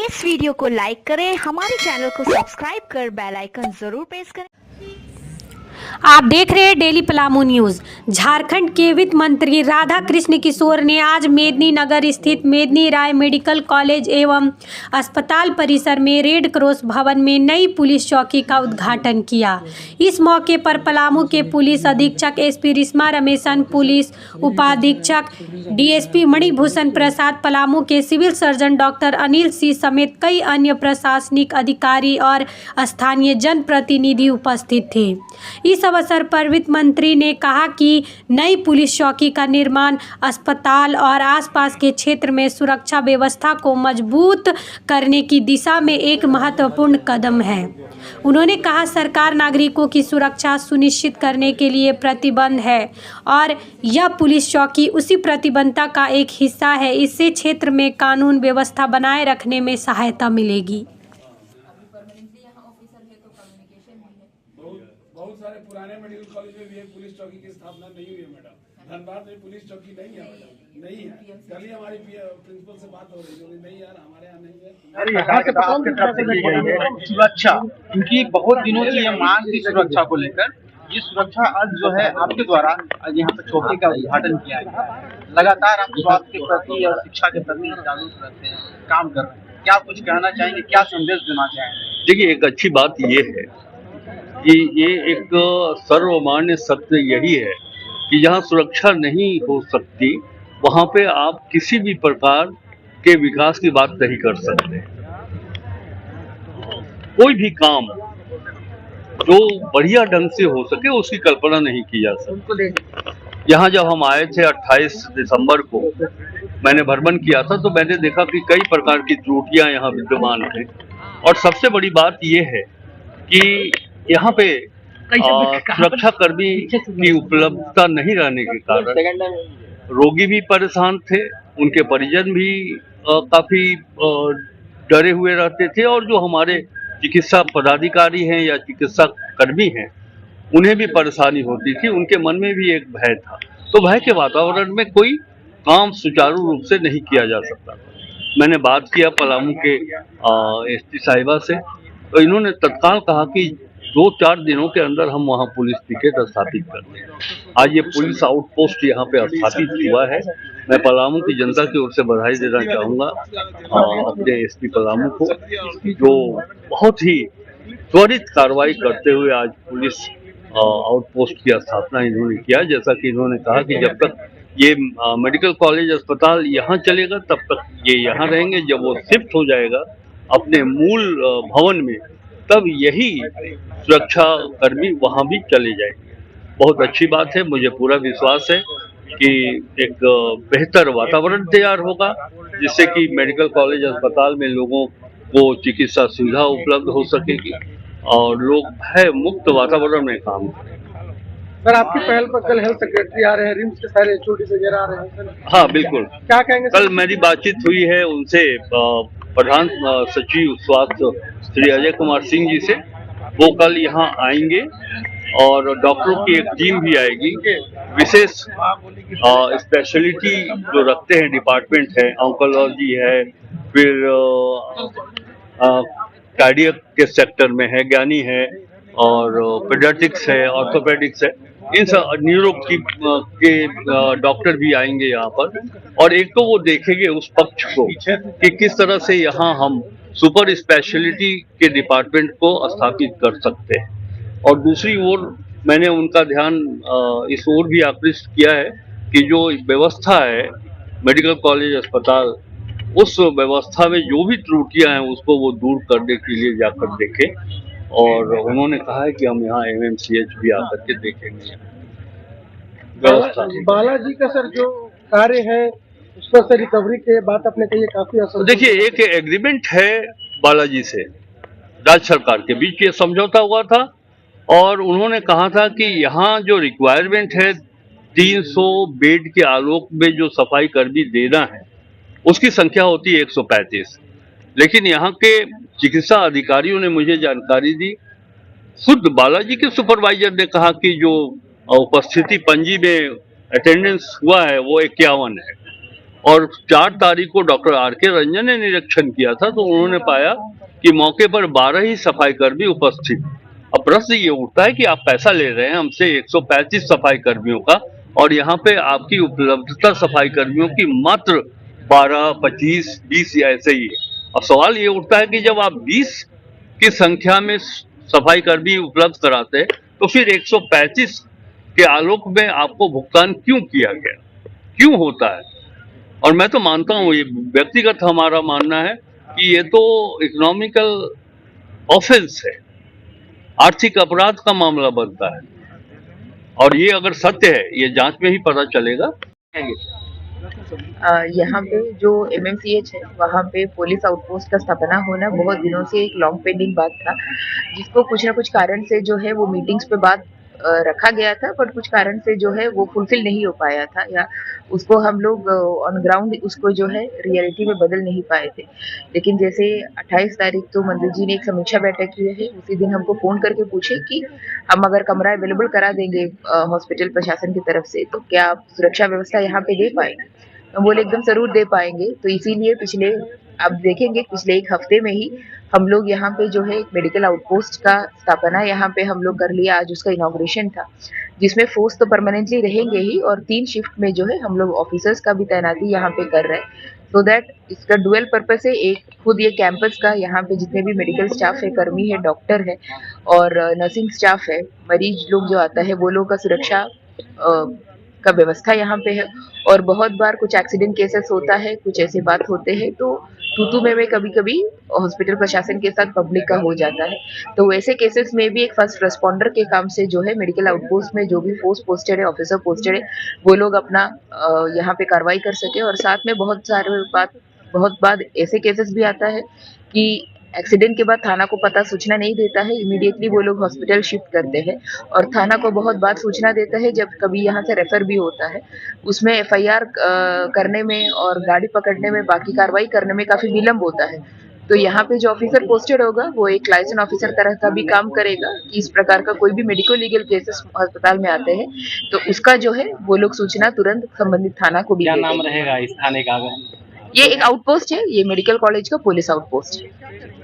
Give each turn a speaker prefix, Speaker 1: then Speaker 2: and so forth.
Speaker 1: इस वीडियो को लाइक करें, हमारे चैनल को सब्सक्राइब कर बेल आइकन जरूर प्रेस करें।
Speaker 2: आप देख रहे हैं डेली पलामू न्यूज। झारखंड के वित्त मंत्री राधा कृष्ण किशोर ने आज मेदिनीनगर स्थित मेदिनी राय मेडिकल कॉलेज एवं अस्पताल परिसर में रेड क्रॉस भवन में नई पुलिस चौकी का उद्घाटन किया। इस मौके पर पलामू के पुलिस अधीक्षक एसपी रिश्मा रमेशन, पुलिस उपाधीक्षक डीएसपी मणिभूषण प्रसाद, पलामू के civil surgeon doctor Anil Singh समेत कई अन्य प्रशासनिक अधिकारी और स्थानीय जनप्रतिनिधि उपस्थित थे। इस अवसर पर वित्त मंत्री ने कहा कि नई पुलिस चौकी का निर्माण अस्पताल और आसपास के क्षेत्र में सुरक्षा व्यवस्था को मजबूत करने की दिशा में एक महत्वपूर्ण कदम है। उन्होंने कहा, सरकार नागरिकों की सुरक्षा सुनिश्चित करने के लिए प्रतिबद्ध है और यह पुलिस चौकी उसी प्रतिबद्धता का एक हिस्सा है। इससे क्षेत्र में कानून व्यवस्था बनाए रखने में सहायता मिलेगी।
Speaker 3: बहुत सारे पुराने मेडिकल कॉलेज में भी एक पुलिस चौकी की स्थापना नहीं हुई है मैडम। धनबाद में पुलिस चौकी नहीं है मैडम, नहीं है। कल ही हमारी प्रिंसिपल से बात हो रही है, नहीं यार हमारे यहाँ नहीं है।
Speaker 4: सुरक्षा, क्योंकि बहुत दिनों से ये मांग थी सुरक्षा को लेकर। ये सुरक्षा आज जो है आपके द्वारा आज यहाँ पे चौकी का उद्घाटन किया गया। लगातार आप स्वास्थ्य के प्रति और शिक्षा के प्रति जागरूक रहते हैं, काम कर रहे हैं। क्या कुछ कहना चाहेंगे, क्या संदेश देना चाहेंगे?
Speaker 5: देखिए, एक अच्छी बात ये है कि ये एक सर्वमान्य सत्य यही है कि जहाँ सुरक्षा नहीं हो सकती वहाँ पे आप किसी भी प्रकार के विकास की बात नहीं कर सकते। कोई भी काम जो बढ़िया ढंग से हो सके उसकी कल्पना नहीं की जा सकती। यहाँ जब हम आए थे 28 दिसंबर को, मैंने भ्रमण किया था तो मैंने देखा कि कई प्रकार की त्रुटियां यहाँ विद्यमान है। और सबसे बड़ी बात ये है कि यहाँ पे सुरक्षा कर्मी की उपलब्धता नहीं रहने के कारण रोगी भी परेशान थे, उनके परिजन भी काफी डरे हुए रहते थे और जो हमारे चिकित्सा पदाधिकारी हैं या चिकित्सा कर्मी हैं उन्हें भी परेशानी होती थी। उनके मन में भी एक भय था। तो भय के वातावरण में कोई काम सुचारू रूप से नहीं किया जा सकता। मैंने बात किया पलामू के एसपी साहिबा से, तो इन्होंने तत्काल कहा कि 2-4 दिनों के अंदर हम वहाँ पुलिस पिकेट स्थापित कर दें। आज ये पुलिस आउटपोस्ट यहाँ पे स्थापित हुआ है। मैं पलामू की जनता की ओर से बधाई देना चाहूँगा अपने एसपी पलामू को, जो बहुत ही त्वरित कार्रवाई करते हुए आज पुलिस आउटपोस्ट की स्थापना इन्होंने किया। जैसा कि इन्होंने कहा कि जब तक ये मेडिकल कॉलेज अस्पताल यहाँ चलेगा तब तक ये यहाँ रहेंगे। जब वो शिफ्ट हो जाएगा अपने मूल भवन में तब यही सुरक्षा कर्मी वहाँ भी चले जाएंगे। बहुत अच्छी बात है। मुझे पूरा विश्वास है कि एक बेहतर वातावरण तैयार होगा जिससे कि मेडिकल कॉलेज अस्पताल में लोगों को चिकित्सा सुविधा उपलब्ध हो सकेगी और लोग भय मुक्त वातावरण में काम करेंगे।
Speaker 4: सर, आपकी पहल पर कल हेल्थ सेक्रेटरी आ रहे हैं, रिम्स के सारे एचओडी वगैरह आ रहे हैं।
Speaker 5: हाँ बिल्कुल,
Speaker 4: क्या कहेंगे?
Speaker 5: कल मेरी बातचीत हुई है उनसे, प्रधान सचिव स्वास्थ्य श्री अजय कुमार सिंह जी से। वो कल यहाँ आएंगे और डॉक्टरों की एक टीम भी आएगी। विशेष स्पेशलिटी जो रखते हैं डिपार्टमेंट है, ऑन्कोलॉजी है, फिर कार्डियक के सेक्टर में है, ज्ञानी है और पीडियाट्रिक्स है, ऑर्थोपेडिक्स है, इन सब न्यूरो के डॉक्टर भी आएंगे यहाँ पर। और एक तो वो देखेंगे उस पक्ष को कि किस तरह से यहाँ हम सुपर स्पेशलिटी के डिपार्टमेंट को स्थापित कर सकते हैं। और दूसरी ओर मैंने उनका ध्यान इस ओर भी आकृष्ट किया है कि जो व्यवस्था है मेडिकल कॉलेज अस्पताल, उस व्यवस्था में जो भी त्रुटियां हैं उसको वो दूर करने के लिए जाकर देखें। और उन्होंने कहा है कि हम यहाँ एमएमसीएच भी आकर के देखेंगे व्यवस्था।
Speaker 4: बालाजी का सर जो कार्य है उस पर से रिकवरी के बात आपने कही, काफी असर।
Speaker 5: देखिए, एक एग्रीमेंट है बालाजी से राज्य सरकार के बीच, ये समझौता हुआ था और उन्होंने कहा था कि यहाँ जो रिक्वायरमेंट है 300 बेड के आलोक में जो सफाई कर्मी देना है उसकी संख्या होती है 135। लेकिन यहाँ के चिकित्सा अधिकारियों ने मुझे जानकारी दी, खुद बालाजी के सुपरवाइजर ने कहा कि जो उपस्थिति पंजी में अटेंडेंस हुआ है वो 51 है और 4 तारीख को डॉक्टर R.K. रंजन ने निरीक्षण किया था, तो उन्होंने पाया कि मौके पर 12 ही सफाई कर्मी उपस्थित। अब प्रश्न ये उठता है कि आप पैसा ले रहे हैं हमसे 135 सफाई कर्मियों का, और यहाँ पे आपकी उपलब्धता सफाई कर्मियों की मात्र 12, 25, 20 या ऐसे ही है। अब सवाल ये उठता है कि जब आप 20 की संख्या में सफाई कर्मी उपलब्ध कराते हैं, तो फिर 135 के आलोक में आपको भुगतान क्यों किया गया, क्यों होता है? और मैं तो मानता हूँ, ये व्यक्तिगत हमारा मानना है कि ये तो इकोनॉमिकल ऑफेंस है, आर्थिक अपराध का मामला बनता है, और ये अगर सत्य है ये जांच में ही पता चलेगा।
Speaker 6: यहाँ पे जो MMCH है वहाँ पे पुलिस आउटपोस्ट का स्थापना होना बहुत दिनों से एक लॉन्ग पेंडिंग बात था, जिसको कुछ ना कुछ कारण से जो है वो मीटिंग्स पे बात रखा गया था, बट कुछ कारण से जो है वो फुलफिल नहीं हो पाया था, या उसको हम लोग ऑन ग्राउंड उसको जो है रियलिटी में बदल नहीं पाए थे। लेकिन जैसे 28 तारीख तो मंत्री जी ने एक समीक्षा बैठक की है, उसी दिन हमको फ़ोन करके पूछे कि हम अगर कमरा अवेलेबल करा देंगे हॉस्पिटल प्रशासन की तरफ से, तो क्या आप सुरक्षा व्यवस्था यहाँ पे दे पाएंगे? हम बोले एकदम ज़रूर दे पाएंगे। तो इसीलिए आप देखेंगे पिछले 1 हफ्ते में ही हम लोग यहाँ पे जो है एक मेडिकल आउटपोस्ट का स्थापना यहाँ पे हम लोग कर लिया। आज उसका इनॉग्रेशन था, जिसमें फोर्स तो परमानेंटली रहेंगे ही, और 3 शिफ्ट में जो है हम लोग ऑफिसर्स का भी तैनाती यहाँ पे कर रहे हैं, सो दैट इसका डुअल पर्पस है। एक खुद ये कैंपस का यहाँ पे जितने भी मेडिकल स्टाफ है, कर्मी है, डॉक्टर है और नर्सिंग स्टाफ है, मरीज लोग जो आता है वो लोग का सुरक्षा का व्यवस्था यहाँ पे है। और बहुत बार कुछ एक्सीडेंट केसेस होता है, कुछ ऐसे बात होते हैं, तो तू में कभी-कभी हॉस्पिटल प्रशासन के साथ पब्लिक का हो जाता है। तो वैसे केसेस में भी एक फर्स्ट रिस्पॉन्डर के काम से जो है मेडिकल आउटपोस्ट में जो भी फोर्स पोस्टेड है, ऑफिसर पोस्टेड है, वो लोग अपना यहाँ पे कार्रवाई कर सके। और साथ में बहुत बार ऐसे केसेस भी आता है कि एक्सीडेंट के बाद थाना को पता सूचना नहीं देता है, इमीडिएटली वो लोग हॉस्पिटल शिफ्ट करते हैं, और थाना को बहुत बार सूचना देता है जब कभी यहाँ से रेफर भी होता है। उसमें FIR करने में और गाड़ी पकड़ने में, बाकी कार्रवाई करने में काफ़ी विलम्ब होता है। तो यहाँ पे जो ऑफिसर पोस्टेड होगा वो एक लाइसेंस ऑफिसर तरह का भी काम करेगा कि इस प्रकार का कोई भी मेडिको लीगल केसेस अस्पताल में आते हैं तो उसका जो है वो लोग सूचना तुरंत संबंधित थाना को भी
Speaker 4: क्या
Speaker 6: देते
Speaker 4: नाम
Speaker 6: हैं।
Speaker 4: रहेगा इस थाने का?
Speaker 6: ये एक आउटपोस्ट है, ये मेडिकल कॉलेज का पुलिस आउटपोस्ट है।